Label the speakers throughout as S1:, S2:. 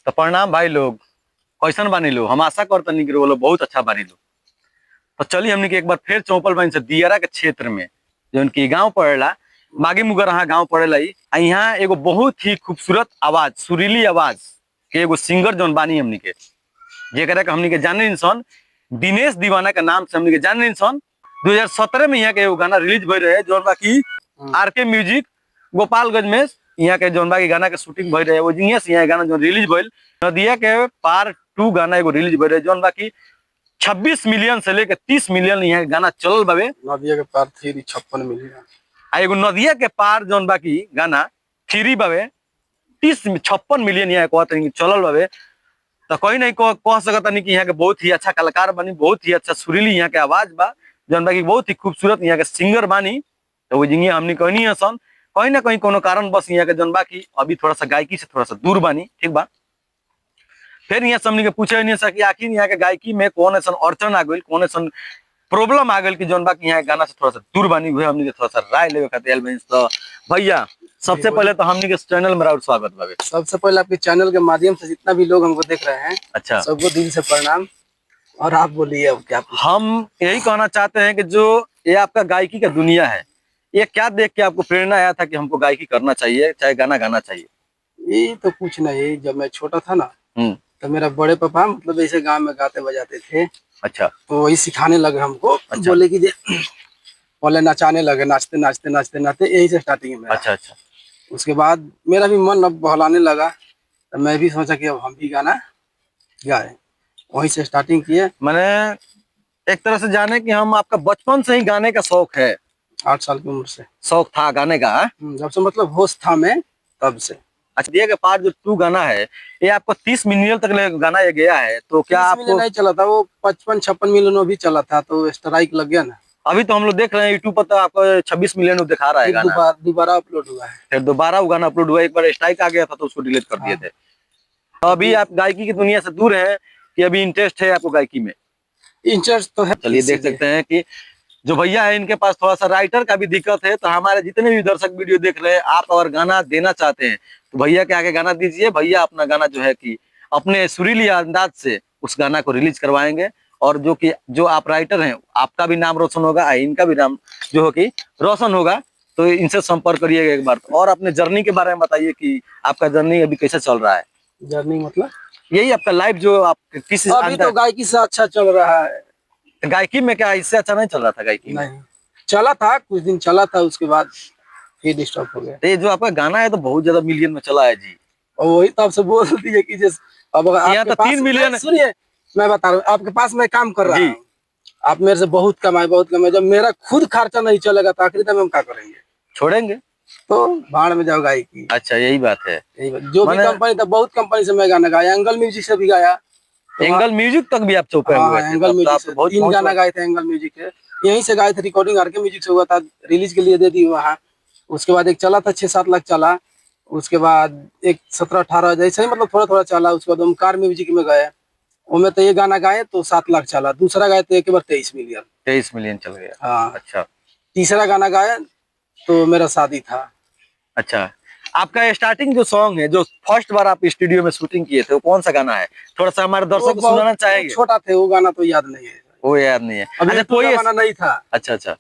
S1: तो प्रणाम भाई लोग। कैसन बानी लो? हम आशा करतनी कि वो लोग बहुत अच्छा बानी लो। तो चलिए हमने के एक बार फिर चौपल बनी से दियारा के क्षेत्र में जो उनकी गांव पड़ेला, मागी मुगरहा गांव पड़ेला। यहाँ एगो बहुत ही खूबसूरत आवाज, सुरीली आवाज के एगो सिंगर जौन बानी हमनी के, जेकरा के हमनी के जाने इंसान दिनेश दीवाना के नाम से हमनी के जाने इंसान। 2017 में यहाँ के एगो गाना रिलीज भई रहे जौन बाकी आरके म्यूजिक गोपालगंज में यहाँ के जौन बाकी गाना के शूटिंग भई रहे। वो जिंगे यहाँ गाना जो रिलीज भइल नदिया के पार 2 गाना एगो रिलीज भई रहे जौन बाकी 26 मिलियन से लेकर 30 मिलियन यहाँ गाना चलल बावे।
S2: नदिया के पार 56 मिलियन
S1: आ एगो नदिया के पार जौन बाकी गाना 3 बावे 56 मिलियन यहाँ कहते चलल बावे। तो कहीं नहीं कह सकता नहीं कि यहाँ के बहुत ही अच्छा कलाकार बनी, बहुत ही अच्छा सुरीली यहाँ के आवाज बा, जौन बाकी बहुत ही खूबसूरत यहाँ के सिंगर बानी। तो वो जिंगे हमने कहनी है सन कहीं ना कहीं कोनो कारण बस यहाँ के जौन बाकी अभी थोड़ा सा गायकी से थोड़ा सा दूर बानी, ठीक बा। फिर यहाँ हमने के पूछे नहीं सकी आखिर यहाँ के गायकी में कौन ऐसा अड़चन आ गई, कौन ऐसा प्रॉब्लम आ गई कि जौन बाकी यहाँ गाना से थोड़ा सा दूर बानी हुए। हमने के थोड़ा सा राय लेवे खातिर तो भैया सबसे पहले तो हमने के चैनल में और स्वागत बावे।
S2: सबसे पहले आपके चैनल के माध्यम से जितना भी लोग हमको देख रहे हैं,
S1: अच्छा,
S2: सबको दिल से प्रणाम। और आप बोलिए अब क्या?
S1: हम यही कहना चाहते हैं कि जो ये आपका गायकी का दुनिया है, ये क्या देख के आपको प्रेरणा आया था कि हमको गायकी करना चाहिए, चाहे गाना गाना चाहिए?
S2: ये तो कुछ नहीं, जब मैं छोटा था ना तो मेरा बड़े पापा मतलब ऐसे गांव में गाते बजाते थे।
S1: अच्छा,
S2: तो वही सिखाने लगे हमको।
S1: अच्छा।
S2: बोले कि पहले नचाने लगे, नाचते नाचते नाचते नाचते, यही से स्टार्टिंग में।
S1: अच्छा अच्छा।
S2: उसके बाद मेरा भी मन अब बहलाने लगा, तो मैं भी सोचा कि अब हम भी गाना गाए। वहीं से स्टार्टिंग किए।
S1: मैंने एक तरह से जाने कि हम आपका बचपन से ही गाने का शौक है?
S2: 8 साल की उम्र से
S1: शौक था गाने का?
S2: जब से मतलब होश था मैं, तब से।
S1: अच्छा, दिया के पार जो 2 गाना है ये आपको 30 मिलियन तक गाना ये गया है, तो क्या
S2: 30
S1: आपको
S2: मिलियन नहीं चला था, वो 55-56 मिलियन भी चला था, तो स्ट्राइक लग गया ना।
S1: अभी तो हम लोग देख रहे हैं यूट्यूब पर तो आपको 26 मिलियन दिखा रहा है गाना।
S2: दोबारा अपलोड हुआ है।
S1: फिर दोबारा वो गाना अपलोड हुआ, एक बार स्ट्राइक आ गया था तो उसको डिलीट कर दिए थे। तो अभी आप गायकी की दुनिया से दूर हैं कि अभी इंटरेस्ट है आपको गायकी में?
S2: इंटरेस्ट तो है।
S1: चलिए देख सकते हैं कि जो भैया है इनके पास थोड़ा सा राइटर का भी दिक्कत है। तो हमारे जितने भी दर्शक वीडियो देख रहे हैं, आप अगर गाना देना चाहते हैं तो भैया के आगे गाना दीजिए। भैया अपना गाना जो है कि अपने सुरीली अंदाज से उस गाना को रिलीज करवाएंगे। और जो आप राइटर हैं, आपका भी नाम रोशन होगा, इनका भी नाम जो है कि रोशन होगा। तो इनसे संपर्क करिएगा एक बार। और अपने जर्नी के बारे में बताइए कि आपका जर्नी अभी कैसे चल रहा है?
S2: जर्नी मतलब
S1: यही आपका लाइफ जो आप किस
S2: अभी तो गायकी से अच्छा चल रहा है।
S1: गायकी में क्या इससे अच्छा नहीं चल रहा था? गायकी में
S2: नहीं चला था, कुछ दिन चला था, उसके बाद फिर डिस्टर्ब हो गया।
S1: ये जो आपका गाना है तो बहुत ज्यादा मिलियन में चला है जी।
S2: और वही तो आपसे बोल दिए कि अब
S1: यहाँ
S2: आपके
S1: तो
S2: पास
S1: 3 मिलियन।
S2: सुनिए, मैं बता रहा हूँ, आपके पास मैं काम कर रहा
S1: जी।
S2: हूँ, आप मेरे से बहुत कमाए, बहुत कमाए। जब मेरा खुद खर्चा नहीं चलेगा तो आखिर में हम क्या करेंगे?
S1: छोड़ेंगे
S2: तो भाड़ में जाओ गायकी।
S1: अच्छा, यही बात है।
S2: यही बात। जो भी कंपनी था, बहुत कंपनी से मैं गाना गाया, एंगल म्यूजिक से भी गाया। तो
S1: एंगल म्यूजिक तक भी आप चौपे हुए थे?
S2: एंगल म्यूजिक से
S1: बहुत
S2: 3 गाना गाए थे। एंगल म्यूजिक के यहीं से गाए थे, रिकॉर्डिंग आरके म्यूजिक से हुआ था, रिलीज के लिए दे दी वहाँ। उसके बाद एक चला था 6-7 लाख चला। उसके बाद एक 17-18 जैसे ही मतलब थोड़ा थोड़ा चला। उसके बाद ओमकार म्यूजिक में गए, उनमें तो ये गाना गाए तो 7 लाख चला। दूसरा गाए तो एक बार 23 मिलियन।
S1: 23 मिलियन चल गया?
S2: हाँ।
S1: अच्छा।
S2: तीसरा गाना गाए तो मेरा शादी था।
S1: अच्छा, आपका स्टार्टिंग जो सॉन्ग है, जो फर्स्ट बार आप स्टूडियो में शूटिंग किए थे, वो कौन सा गाना है? थोड़ा सा हमारे दर्शक को सुनाना चाहेंगे?
S2: छोटा थे वो गाना, तो याद नहीं है।
S1: वो याद नहीं है?
S2: अच्छा, कोई गाना नहीं था।
S1: अच्छा अच्छा।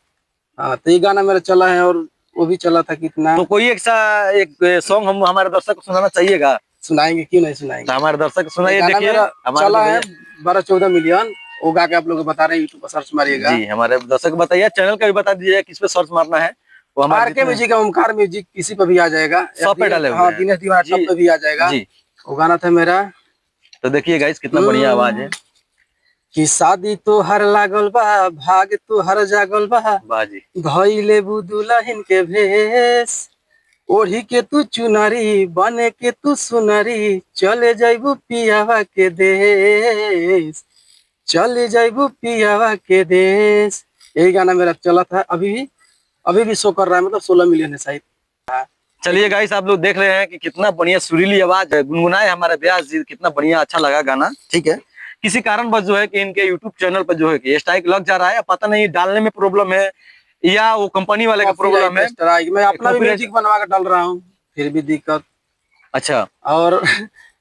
S2: हाँ, तो ये गाना मेरा चला है, और वो भी चला था कितना।
S1: तो कोई एक सॉन्ग हम हमारे दर्शक को सुनाना चाहिएगा?
S2: सुनाएंगे, क्यों नहीं सुनाएंगे।
S1: तो हमारे दर्शक सुनाइए।
S2: गाना
S1: देखिए
S2: मेरा चला है
S1: 12-14
S2: मिलियन। वो गा के आप लोग बता रहे हैं, यूट्यूब पर सर्च मारिएगा।
S1: जी, हमारे दर्शक बताइए, चैनल का भी बता दीजिए किस पे सर्च मारना है। वो हमारे
S2: आरके म्यूजिक, ओमकार म्यूजिक, किसी पे भी आ जाएगा,
S1: सब पे डाले हुए
S2: हाँ,
S1: हैं।
S2: दिनेश दीवाना सब पे भी आ जाएगा
S1: जी।
S2: वो गाना था मेरा।
S1: तो देखिए गाइस कितना बढ़िया आवाज है
S2: कि शादी तो हर लागल बा, भाग तो हर जागल बा,
S1: बाजी।
S2: धइले दुल्हन के भेष, ओढ़ी के तू चुनरी, बने के तू सुनरी, चले जाइबू पियावा के देश, चले जाइबू पियावा के देश। यही गाना मेरा चला था। अभी भी शो कर रहा है, मतलब 16 मिलियन है शायद।
S1: चलिए गाइस, आप लोग देख रहे हैं कि कितना बढ़िया सुरीली आवाज है, गुनगुनाए हमारे व्यास जी, कितना बढ़िया अच्छा लगा गाना। ठीक है, किसी कारणवश जो है कि इनके यूट्यूब चैनल पर जो है कि स्ट्राइक लग जा रहा है, पता नहीं डालने में प्रॉब्लम है या वो कंपनी वाले का प्रॉब्लम है।
S2: मैं अपना भी म्यूजिक बनवा कर डाल रहा हूँ, फिर भी दिक्कत।
S1: अच्छा।
S2: और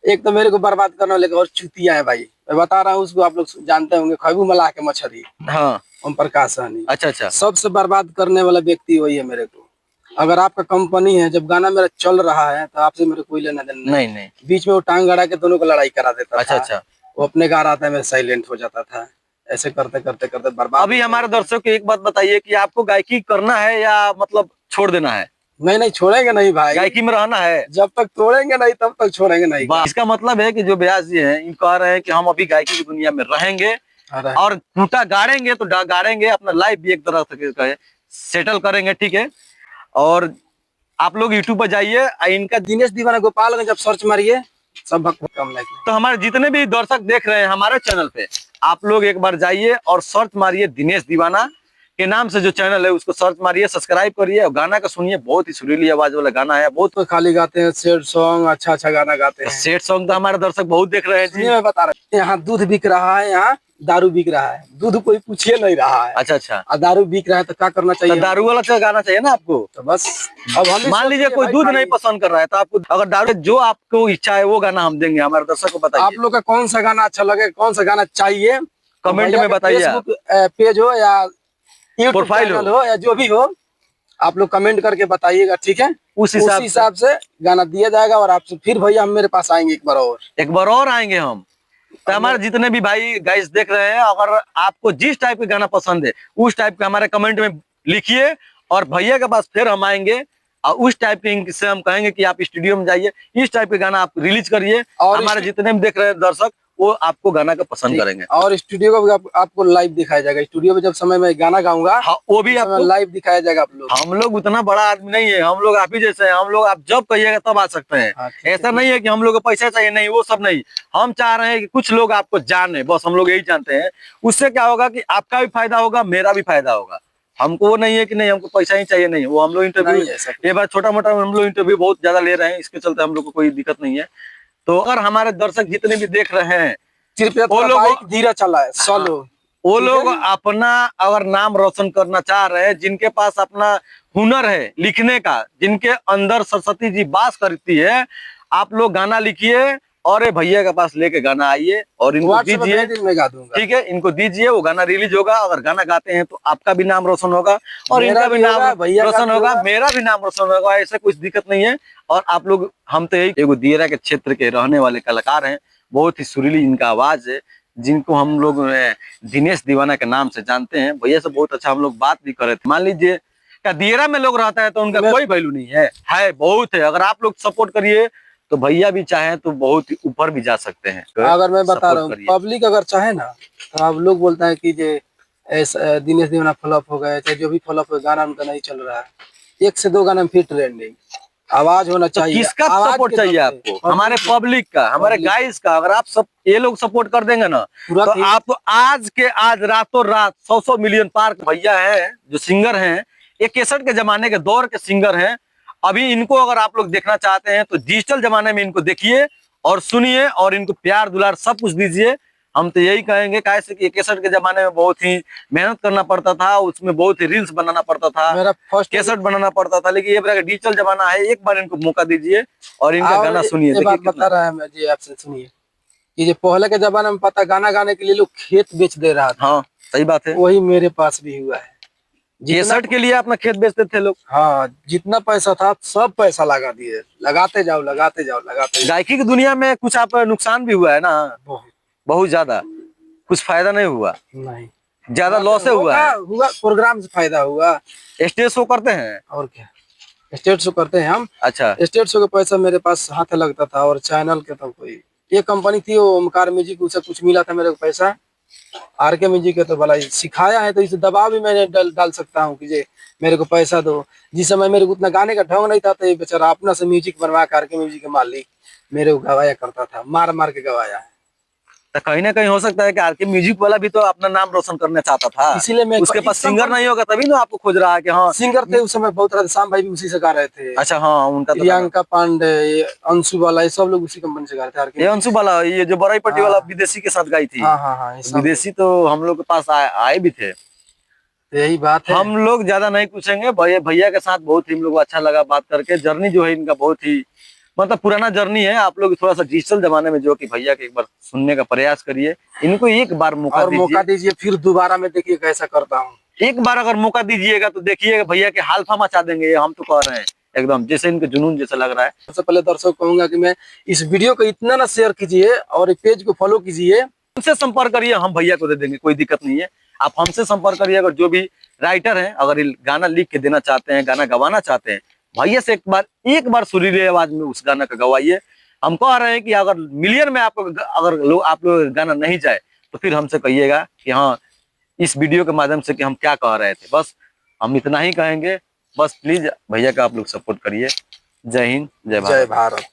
S2: एक तो मेरे को बर्बाद करने वाले और चुतिया है भाई। मैं बता रहा हूँ उसको, आप लोग जानते होंगे, खैबू मलाह के मछली,
S1: हाँ।
S2: ओम प्रकाश सहनी।
S1: अच्छा अच्छा।
S2: सबसे बर्बाद करने वाला व्यक्ति वही है मेरे को। अगर आपका कंपनी है, जब गाना मेरा चल रहा है तो आपसे मेरे कोई लेना देना नहीं।
S1: नहीं।
S2: बीच में वो टांग गड़ा के दोनों को लड़ाई करा देता
S1: अच्छा
S2: था।
S1: अच्छा।
S2: वो अपने गा रहा था, मैं साइलेंट हो जाता था। ऐसे करते करते करते बर्बाद
S1: अभी
S2: होते
S1: हमारे
S2: होते।
S1: दर्शकों को एक बात बताइए कि आपको गायकी करना है या मतलब छोड़ देना है?
S2: नहीं नहीं, छोड़ेंगे नहीं भाई।
S1: गायकी में रहना है।
S2: जब तक तोड़ेंगे नहीं तब तक छोड़ेंगे नहीं।
S1: वाह, इसका मतलब है कि जो व्यास जी हैं इन कह रहे हैं कि हम अभी गायकी की दुनिया में रहेंगे
S2: अरे
S1: और खूंटा गाड़ेंगे तो गाड़ेंगे, अपना लाइफ भी एक तरह से सेटल करेंगे, ठीक है। और आप लोग यूट्यूब पर जाइए, इनका
S2: दिनेश दीवाना गोपालगंज, जब सर्च मारिए सब भक्त कम लाइक।
S1: तो हमारे जितने भी दर्शक देख रहे हैं हमारे चैनल पे, आप लोग एक बार जाइए और सर्च मारिए, दिनेश दीवाना के नाम से जो चैनल है उसको सर्च मारिए, सब्सक्राइब करिए और गाना का सुनिए। बहुत ही सुरीली आवाज वाला गाना है, बहुत
S2: तो खाली गाते हैं सैड सॉन्ग, अच्छा अच्छा गाना गाते हैं।
S1: सेट सॉन्ग तो हमारे दर्शक बहुत देख रहे हैं जी।
S2: सुनिए मैं बता रहा हूँ, यहाँ दूध बिक रहा है, यहाँ दारू बिक रहा है। दूध कोई पूछिए नहीं रहा है,
S1: अच्छा अच्छा।
S2: और दारू बिक रहा है तो क्या करना
S1: तो
S2: चाहिए?
S1: दारू वाला अच्छा गाना चाहिए ना आपको।
S2: तो बस अब हम
S1: मान लीजिए कोई दूध नहीं पसंद कर रहा है तो आपको अगर दारू, जो आपको इच्छा है वो गाना हम देंगे, हमारे दर्शक को
S2: आप
S1: बताइए,
S2: लोग का कौन सा गाना अच्छा लगे, कौन सा गाना चाहिए,
S1: कमेंट में बताइए।
S2: फेसबुक पेज हो या यूट्यूब
S1: प्रोफाइल
S2: चैनल हो या जो भी हो, आप लोग कमेंट करके बताइएगा, ठीक है।
S1: उस
S2: उसी
S1: हिसाब
S2: हिसाब से गाना दिया जाएगा और आपसे फिर भैया हम मेरे पास आएंगे
S1: एक बार और आएंगे हम। तो हमारे जितने भी भाई गाइस देख रहे हैं, अगर आपको जिस टाइप का गाना पसंद है उस टाइप का हमारे कमेंट में लिखिए और भैया के पास फिर हम आएंगे और उस टाइप के से हम कहेंगे कि आप स्टूडियो में जाइए, इस टाइप के गाना आप रिलीज करिए।
S2: और
S1: हमारे जितने भी देख रहे हैं दर्शक वो आपको गाना का पसंद करेंगे।
S2: और स्टूडियो को भी आपको लाइव दिखाया जाएगा। स्टूडियो में जब समय में गाना गाऊंगा,
S1: हाँ, वो भी आपको
S2: लाइव दिखाया जाएगा। आप लोग,
S1: हम लोग उतना बड़ा आदमी नहीं है, हम लोग आप ही जैसे हैं। हम लोग आप जब कहिएगा तब आ सकते हैं।
S2: हाँ, ठीक है,
S1: ऐसा नहीं है कि हम लोग को पैसा चाहिए, नहीं, वो सब नहीं। हम चाह रहे हैं कि कुछ लोग आपको जाने, बस हम लोग यही जानते हैं। उससे क्या होगा कि आपका भी फायदा होगा, मेरा भी फायदा होगा। हमको वो नहीं है कि नहीं हमको पैसा ही चाहिए, नहीं। वो हम लोग इंटरव्यू ये बात छोटा मोटा हम लोग इंटरव्यू बहुत ज्यादा ले रहे हैं, इसके चलते हम लोग को कोई दिक्कत नहीं है। तो अगर हमारे दर्शक जितने भी देख रहे हैं
S2: वो लोग धीरे चला है, चलो
S1: वो लोग अपना अगर नाम रोशन करना चाह रहे हैं, जिनके पास अपना हुनर है लिखने का, जिनके अंदर सरस्वती जी वास करती है, आप लोग गाना लिखिए और ये भैया के पास लेके गाना आइए और इनको दीजिए, ठीक है। इनको दीजिए, वो गाना रिलीज होगा। अगर गाना गाते हैं तो आपका भी नाम रोशन होगा और इनका भी नाम रोशन होगा, मेरा भी नाम रोशन होगा। ऐसा कुछ दिक्कत नहीं है। और आप लोग, हम तो यही एगो दियरा के क्षेत्र के रहने वाले कलाकार हैं, बहुत ही सुरीली इनका आवाज है, जिनको हम लोग दिनेश दीवाना के नाम से जानते हैं। भैया से बहुत अच्छा हम लोग बात भी कर रहे थे। मान लीजिए क्या दियरा में लोग रहता है तो उनका कोई वैल्यू नहीं है बहुत है। अगर आप लोग सपोर्ट करिए तो भैया भी चाहे तो बहुत ही ऊपर भी जा सकते हैं।
S2: अगर मैं बता रहा हूँ, पब्लिक अगर चाहे ना तो आप लोग बोलता है कि जे ऐसा दिनेश दीवाना फ्लॉप हो गया, चाहे जो भी फ्लॉप हो, गाना उनका नहीं चल रहा है, 1 से 2 गाना में फिर ट्रेंडिंग आवाज होना चाहिए।
S1: तो किसका सपोर्ट चाहिए आपको? हमारे पब्लिक का, हमारे गाइस का। अगर आप सब ये लोग सपोर्ट कर देंगे ना तो आप आज के आज रातों रात 100 मिलियन पार भैया है जो सिंगर हैं, ये 61 के जमाने के दौर के सिंगर हैं। अभी इनको अगर आप लोग देखना चाहते हैं तो डिजिटल जमाने में इनको देखिए और सुनिए और इनको प्यार दुलार सब कुछ दीजिए। हम तो यही कहेंगे, कैसे कि 61 के जमाने में बहुत ही मेहनत करना पड़ता था, उसमें बहुत ही रील्स बनाना पड़ता था,
S2: मेरा फर्स्ट
S1: कैसेट बनाना पड़ता था। लेकिन ये डिजिटल जमाना है, एक बार इनको मौका दीजिए और इनका गाना सुनिए।
S2: बात बता रहा है मैं जी आपसे, सुनिए कि पहले के जमाने में पता गाना गाने के लिए लोग खेत बेच दे रहा था।
S1: हाँ सही बात है,
S2: वही मेरे पास भी हुआ है।
S1: 61 के लिए अपना खेत बेचते थे लोग।
S2: हाँ, जितना पैसा था सब पैसा लगा दिए, लगाते जाओ लगाते जाओ लगाते जाओ।
S1: गायकी की दुनिया में कुछ आप नुकसान भी हुआ है ना, बहुत ज्यादा। कुछ फायदा नहीं हुआ,
S2: नहीं
S1: ज्यादा लॉस हुआ है।
S2: हुआ प्रोग्राम से फायदा हुआ।
S1: स्टेज शो करते हैं
S2: और क्या, स्टेज शो करते हैं हम।
S1: अच्छा,
S2: स्टेज शो का पैसा मेरे पास हाथ लगता था और चैनल के तो कोई ये कंपनी थी, वो ओमकार म्यूजिक, उसे कुछ मिला था मेरे को पैसा। आरके म्यूजिक के तो भला सिखाया है तो इसे दबाव भी मैंने डाल सकता हूँ कि मेरे को पैसा दो। जिस समय मेरे को उतना गाने का ढंग नहीं था तो ये बेचारा अपना से म्यूजिक बनवा के आरके म्यूजिक के मालिक मेरे को गवाया करता था, मार मार के गवाया है।
S1: तो कहीं ना कहीं हो सकता है कि आरके म्यूजिक वाला भी तो अपना नाम रोशन करना चाहता था,
S2: इसीलिए मैं
S1: उसके पास सिंगर नहीं होगा तभी ना आपको खोज रहा है कि हाँ
S2: सिंगर थे उस समय बहुत रहे। शाम भाई भी उसी से गा रहे थे।
S1: अच्छा, हाँ उनका तो
S2: प्रियंका पांडे, अंशु वाला, ये सब लोग उसी कंपनी से गा रहे थे। आरके
S1: ये अंशु वाला, ये जो बड़ाई पट्टी वाला विदेशी के साथ गाई थी।
S2: हाँ,
S1: विदेशी तो हम लोग के पास आए भी थे।
S2: यही बात है।
S1: हम लोग ज्यादा नहीं पूछेंगे, भैया के साथ बहुत ही हम लोग अच्छा लगा बात करके। जर्नी जो है इनका बहुत ही मतलब पुराना जर्नी है। आप लोग थोड़ा सा डिजिटल जमाने में जो कि भैया के एक बार सुनने का प्रयास करिए, इनको एक बार मौका
S2: और मौका
S1: दीजिए।
S2: दीजिए, फिर दोबारा मैं देखिए कैसा करता हूँ।
S1: एक बार अगर मौका दीजिएगा तो देखिएगा भैया के हालफा मचा देंगे, ये हम तो कह रहे हैं एकदम, जैसे इनके जुनून जैसा लग रहा है।
S2: सबसे पहले दर्शक कहूंगा कि मैं इस वीडियो को इतना ना शेयर कीजिए और पेज को फॉलो कीजिए।
S1: हमसे संपर्क करिए, हम भैया को दे देंगे, कोई दिक्कत नहीं है। आप हमसे संपर्क करिए। अगर जो भी राइटर हैं, अगर ये गाना लिख के देना चाहते हैं, गाना गवाना चाहते हैं, भैया से एक बार सुरीले आवाज में उस गाना का गवाइए। हम कह रहे हैं कि अगर मिलियन में आपको अगर लोग आप लोग गाना नहीं जाए तो फिर हमसे कहिएगा कि हाँ, इस वीडियो के माध्यम से कि हम क्या कह रहे थे। बस हम इतना ही कहेंगे। बस प्लीज भैया का आप लोग सपोर्ट करिए। जय हिंद, जय भारत।
S2: जय भारत।